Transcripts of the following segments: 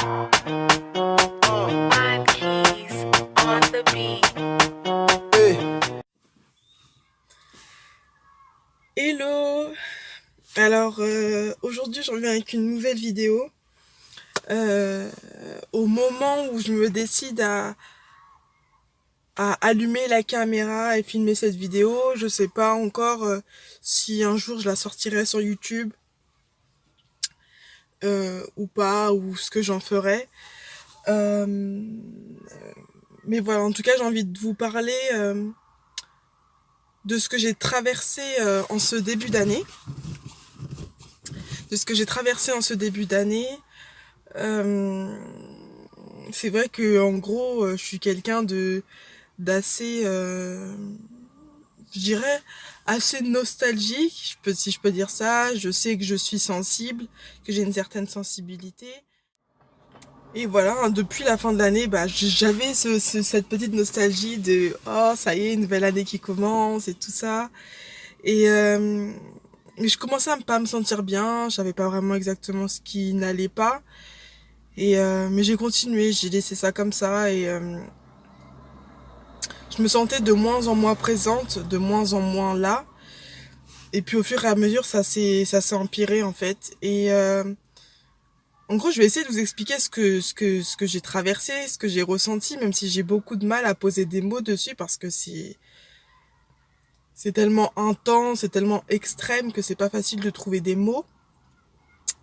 Five keys on the beat. Hello! Alors aujourd'hui je reviens avec une nouvelle vidéo. Euh, Au moment où je me décide à allumer la caméra et filmer cette vidéo, je sais pas encore si un jour je la sortirai sur YouTube ou pas, ou ce que j'en ferai. Euh, mais voilà, en tout cas j'ai envie de vous parler de ce que j'ai traversé en ce début d'année. De ce que j'ai traversé en ce début d'année. Euh, c'est vrai que en gros, je suis quelqu'un de d'assez, je dirais, assez nostalgique, si je peux dire ça. Je sais que je suis sensible, que j'ai une certaine sensibilité. Et voilà, hein, depuis la fin de l'année, bah, j'avais cette petite nostalgie de oh ça y est, une nouvelle année qui commence et tout ça. Et je commençais à ne pas me sentir bien. Je savais pas vraiment exactement ce qui n'allait pas. Et mais j'ai continué, j'ai laissé ça comme ça et je me sentais de moins en moins présente, de moins en moins là. Et puis au fur et à mesure, ça s'est empiré en fait. Et en gros, je vais essayer de vous expliquer ce que j'ai traversé, ce que j'ai ressenti, même si j'ai beaucoup de mal à poser des mots dessus parce que c'est tellement intense, c'est tellement extrême que c'est pas facile de trouver des mots.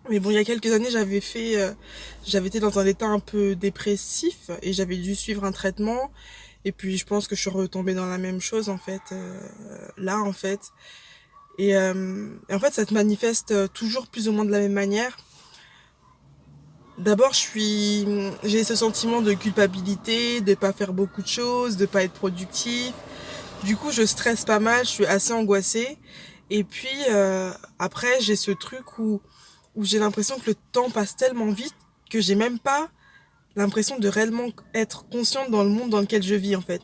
Mais bon, il y a quelques années, j'avais été dans un état un peu dépressif et j'avais dû suivre un traitement. Et puis, je pense que je suis retombée dans la même chose, en fait, là, en fait. Et en fait, ça se manifeste toujours plus ou moins de la même manière. D'abord, j'ai ce sentiment de culpabilité, de pas faire beaucoup de choses, de pas être productif. Du coup, je stresse pas mal, je suis assez angoissée. Et puis, après, j'ai ce truc où j'ai l'impression que le temps passe tellement vite que j'ai même pas l'impression de réellement être consciente dans le monde dans lequel je vis, en fait.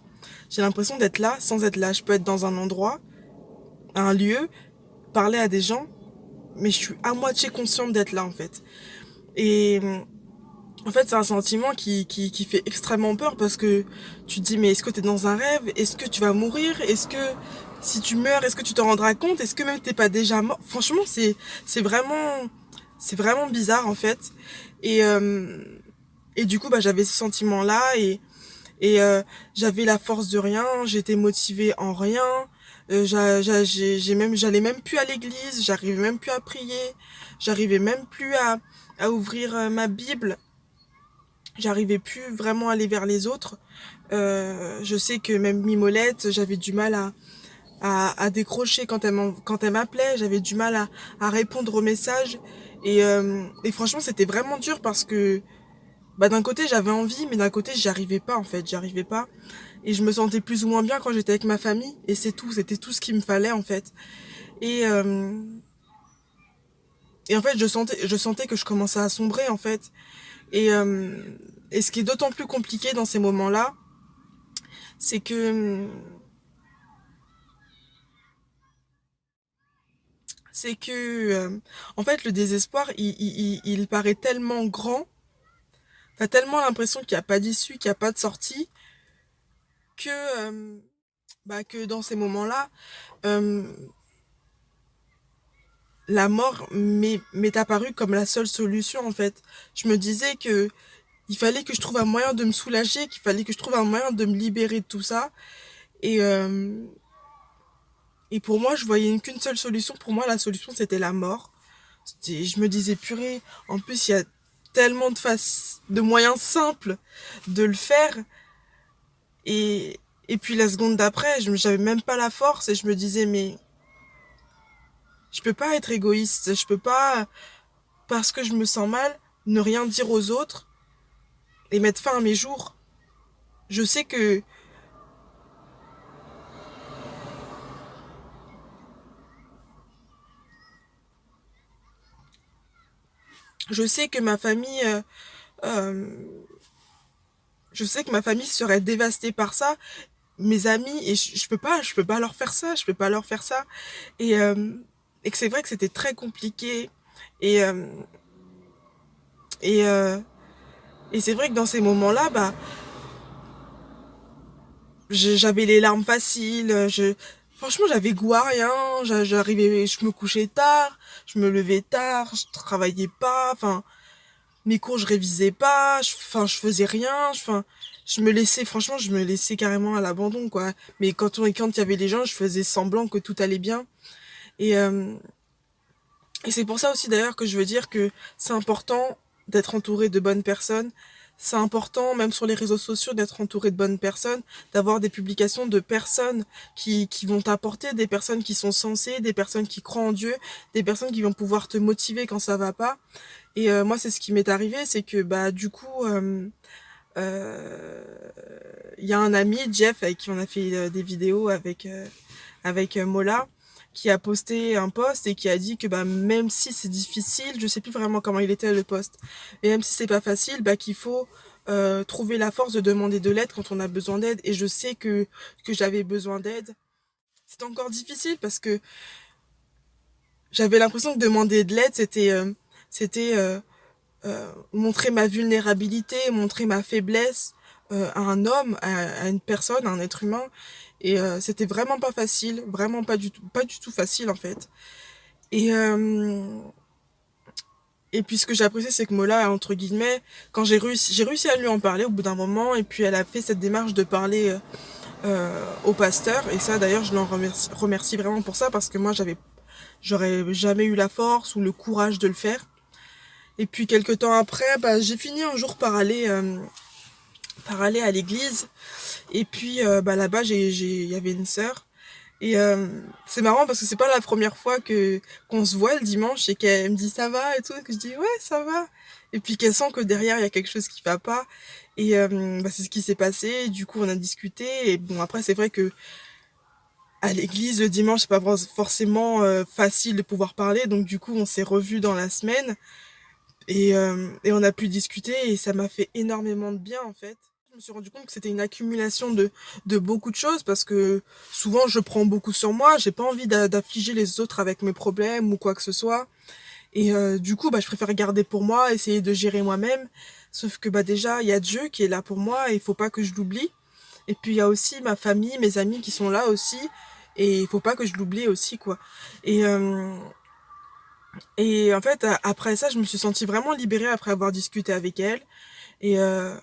J'ai l'impression d'être là sans être là. Je peux être dans un endroit, un lieu, parler à des gens, mais je suis à moitié consciente d'être là, en fait. Et en fait, c'est un sentiment qui fait extrêmement peur parce que tu te dis, mais est-ce que t'es dans un rêve? Est-ce que tu vas mourir? Est-ce que si tu meurs, est-ce que tu t'en rendras compte? Est-ce que même t'es pas déjà mort? Franchement, c'est vraiment, c'est vraiment bizarre, en fait. Et, euh, et du coup, bah, j'avais ce sentiment-là et j'avais la force de rien, j'étais motivée en rien. J'allais même plus à l'église, j'arrivais même plus à prier, j'arrivais même plus à ouvrir ma Bible, j'arrivais plus vraiment à aller vers les autres. Je sais que même Mimolette, j'avais du mal à décrocher quand elle m'appelait, j'avais du mal à répondre aux messages. Et franchement, c'était vraiment dur parce que bah, d'un côté, j'avais envie, mais d'un côté, j'y arrivais pas, en fait, j'y arrivais pas. Et je me sentais plus ou moins bien quand j'étais avec ma famille, et c'est tout, c'était tout ce qu'il me fallait, en fait. Et, euh, et en fait, je sentais que je commençais à sombrer, en fait. Et, euh, et ce qui est d'autant plus compliqué dans ces moments-là, c'est que en fait, le désespoir, il paraît tellement grand, t'as tellement l'impression qu'il n'y a pas d'issue, qu'il n'y a pas de sortie, que, que dans ces moments-là, euh, la mort m'est apparue comme la seule solution, en fait. Je me disais que il fallait que je trouve un moyen de me soulager, qu'il fallait que je trouve un moyen de me libérer de tout ça. Et, euh, et pour moi, je voyais qu'une seule solution. Pour moi, la solution, c'était la mort. Je me disais, purée, en plus, il y a tellement de moyens simples de le faire. Et puis la seconde d'après, j'avais même pas la force et je me disais, mais je peux pas être égoïste. Je peux pas, parce que je me sens mal, ne rien dire aux autres et mettre fin à mes jours. Je sais que je sais que ma famille euh, je sais que ma famille serait dévastée par ça, mes amis, et je peux pas leur faire ça, je peux pas leur faire ça. Et, euh, et que c'est vrai que c'était très compliqué. Et, euh, et, euh, Et c'est vrai que dans ces moments-là, bah, j'avais les larmes faciles, franchement, j'avais goût à rien, j'arrivais, je me couchais tard, je me levais tard, je travaillais pas, enfin, mes cours, je révisais pas, enfin, je faisais rien, enfin, franchement, je me laissais carrément à l'abandon, quoi. Mais quand il y avait les gens, je faisais semblant que tout allait bien. Et, euh, et c'est pour ça aussi d'ailleurs que je veux dire que c'est important d'être entouré de bonnes personnes. C'est important, même sur les réseaux sociaux, d'être entouré de bonnes personnes, d'avoir des publications de personnes qui vont t'apporter, des personnes qui sont sensées, des personnes qui croient en Dieu, des personnes qui vont pouvoir te motiver quand ça va pas. Et moi, c'est ce qui m'est arrivé, c'est que bah du coup, euh, il y a un ami, Jeff, avec qui on a fait des vidéos avec Mola, qui a posté un post et qui a dit que bah même si c'est difficile, je sais plus vraiment comment il était le post, et même si c'est pas facile, bah qu'il faut trouver la force de demander de l'aide quand on a besoin d'aide. Et je sais que j'avais besoin d'aide. C'était encore difficile parce que j'avais l'impression que demander de l'aide, c'était montrer ma vulnérabilité, montrer ma faiblesse à un homme, à une personne, à un être humain. Et c'était vraiment pas facile, vraiment pas du tout facile en fait. Et, et puis ce que j'ai apprécié, c'est que Mola, entre guillemets, quand j'ai réussi à lui en parler au bout d'un moment, et puis elle a fait cette démarche de parler au pasteur. Et ça, d'ailleurs, je l'en remercie vraiment pour ça, parce que moi, j'aurais jamais eu la force ou le courage de le faire. Et puis quelques temps après, bah, j'ai fini un jour par aller à l'église. Et puis bah, là-bas, il y avait une sœur. Et c'est marrant parce que c'est pas la première fois que qu'on se voit le dimanche et qu'elle me dit ça va et tout, et que je dis ouais ça va. Et puis qu'elle sent que derrière il y a quelque chose qui va pas. Et bah, c'est ce qui s'est passé. Et du coup on a discuté. Et bon après c'est vrai que à l'église le dimanche c'est pas forcément facile de pouvoir parler. Donc du coup on s'est revus dans la semaine. Et on a pu discuter et ça m'a fait énormément de bien en fait. Je me suis rendu compte que c'était une accumulation de beaucoup de choses, parce que souvent je prends beaucoup sur moi, j'ai pas envie d'affliger les autres avec mes problèmes ou quoi que ce soit. Et du coup, bah, je préfère garder pour moi, essayer de gérer moi-même. Sauf que bah, déjà, il y a Dieu qui est là pour moi et il faut pas que je l'oublie. Et puis il y a aussi ma famille, mes amis qui sont là aussi. Et il faut pas que je l'oublie aussi, quoi. Et, euh, et en fait, après ça, je me suis sentie vraiment libérée après avoir discuté avec elle. Et, euh,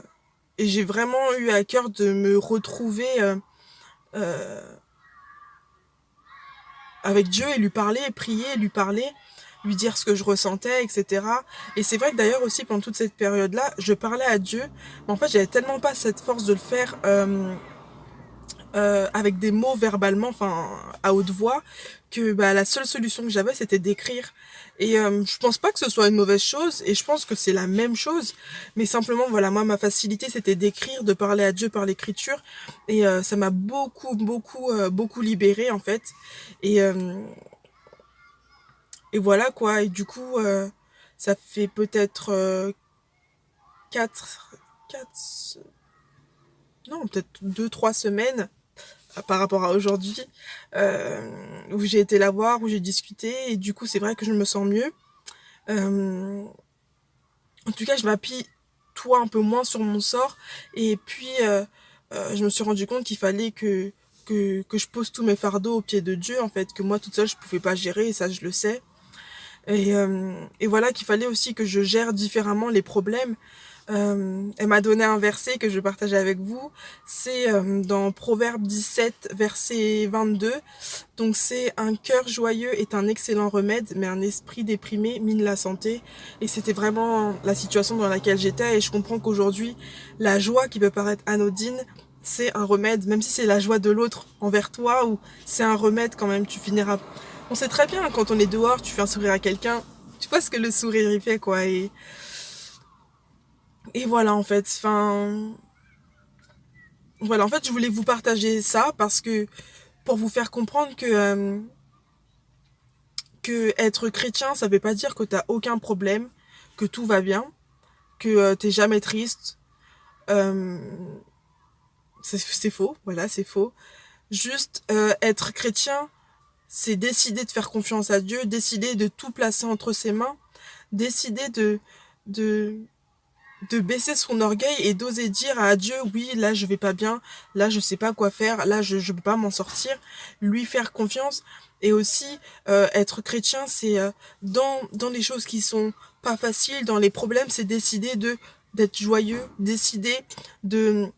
et j'ai vraiment eu à cœur de me retrouver euh, avec Dieu et lui parler, et prier, et lui parler, lui dire ce que je ressentais, etc. Et c'est vrai que d'ailleurs aussi pendant toute cette période-là, je parlais à Dieu, mais en fait j'avais tellement pas cette force de le faire avec des mots verbalement, enfin à haute voix, que bah, la seule solution que j'avais c'était d'écrire. Et je pense pas que ce soit une mauvaise chose, et je pense que c'est la même chose, mais simplement voilà, moi ma facilité c'était d'écrire, de parler à Dieu par l'écriture. Et ça m'a beaucoup libérée en fait. Et, et voilà quoi. Et du coup ça fait peut-être 4 4 non peut-être 2 3 semaines par rapport à aujourd'hui, où j'ai été la voir, où j'ai discuté, et du coup c'est vrai que je me sens mieux. Euh, en tout cas, je m'appuie toi un peu moins sur mon sort, et puis je me suis rendu compte qu'il fallait que je pose tous mes fardeaux au pied de Dieu, en fait, que moi toute seule je pouvais pas gérer, et ça je le sais. Et voilà qu'il fallait aussi que je gère différemment les problèmes. Elle m'a donné un verset que je vais partager avec vous. C'est dans Proverbe 17, verset 22. Donc c'est: un cœur joyeux est un excellent remède, mais un esprit déprimé mine la santé. Et c'était vraiment la situation dans laquelle j'étais. Et je comprends qu'aujourd'hui, la joie qui peut paraître anodine, c'est un remède, même si c'est la joie de l'autre envers toi, ou c'est un remède quand même. Tu finiras. On sait très bien, quand on est dehors, tu fais un sourire à quelqu'un, tu vois ce que le sourire il fait, quoi. Et voilà, en fait. Enfin, voilà, en fait, je voulais vous partager ça parce que pour vous faire comprendre que être chrétien, ça veut pas dire que t'as aucun problème, que tout va bien, que t'es jamais triste. Euh, c'est faux, voilà, c'est faux. Juste être chrétien, c'est décider de faire confiance à Dieu, décider de tout placer entre ses mains, décider de de baisser son orgueil et d'oser dire à Dieu, oui, là je vais pas bien, là je sais pas quoi faire, là je peux pas m'en sortir, lui faire confiance. Et aussi, être chrétien, c'est dans les choses qui sont pas faciles, dans les problèmes, c'est décider d'être joyeux, décider de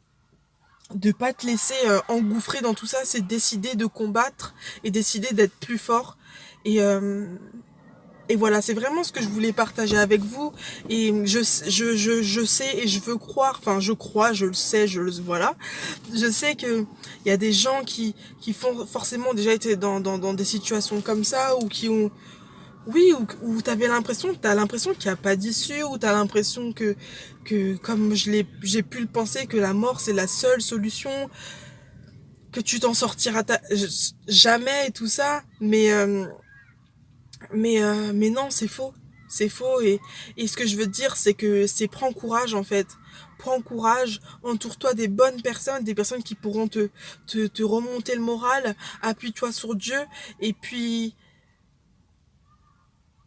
pas te laisser engouffrer dans tout ça, c'est décider de combattre et décider d'être plus fort. Et, euh, et voilà, c'est vraiment ce que je voulais partager avec vous. Et je sais et je veux croire, enfin je crois, je le sais, voilà. Je sais que il y a des gens qui font forcément déjà été dans des situations comme ça, ou qui ont, oui, où t'as l'impression qu'il n'y a pas d'issue, ou t'as l'impression que comme j'ai pu le penser, que la mort c'est la seule solution, que tu t'en sortiras jamais et tout ça. Mais non, c'est faux. C'est faux. Et ce que je veux te dire, c'est que c'est prends courage, en fait. Prends courage, entoure-toi des bonnes personnes, des personnes qui pourront te remonter le moral. Appuie-toi sur Dieu. Et puis,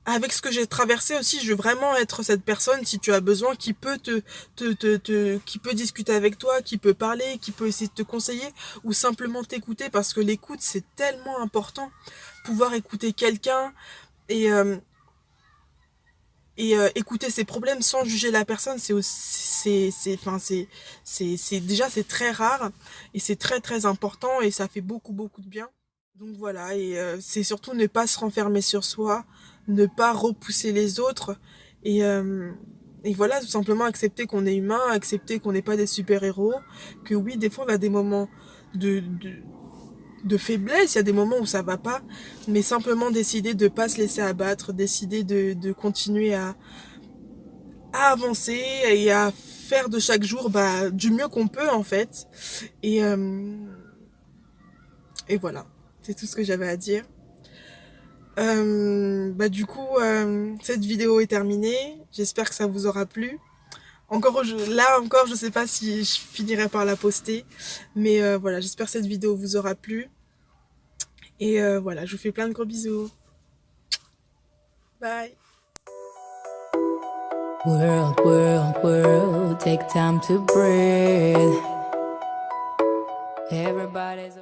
avec ce que j'ai traversé aussi, je veux vraiment être cette personne, si tu as besoin, qui peut qui peut discuter avec toi, qui peut parler, qui peut essayer de te conseiller, ou simplement t'écouter, parce que l'écoute, c'est tellement important. Pouvoir écouter quelqu'un, et, euh, écouter ses problèmes sans juger la personne, c'est aussi, enfin c'est déjà c'est très rare, et c'est très très important, et ça fait beaucoup de bien. Donc voilà, et c'est surtout ne pas se renfermer sur soi, ne pas repousser les autres, et et voilà, tout simplement accepter qu'on est humain, accepter qu'on n'est pas des super-héros, que oui, des fois on a des moments de, de, de faiblesse, il y a des moments où ça va pas, mais simplement décider de pas se laisser abattre, décider de continuer à avancer et à faire de chaque jour bah, du mieux qu'on peut en fait. Et, euh, et voilà, c'est tout ce que j'avais à dire. Bah du coup, cette vidéo est terminée. J'espère que ça vous aura plu. Là encore, je sais pas si je finirai par la poster, mais voilà, j'espère que cette vidéo vous aura plu. Et voilà, je vous fais plein de gros bisous. Bye. World, world, world, take time to breathe. Everybody's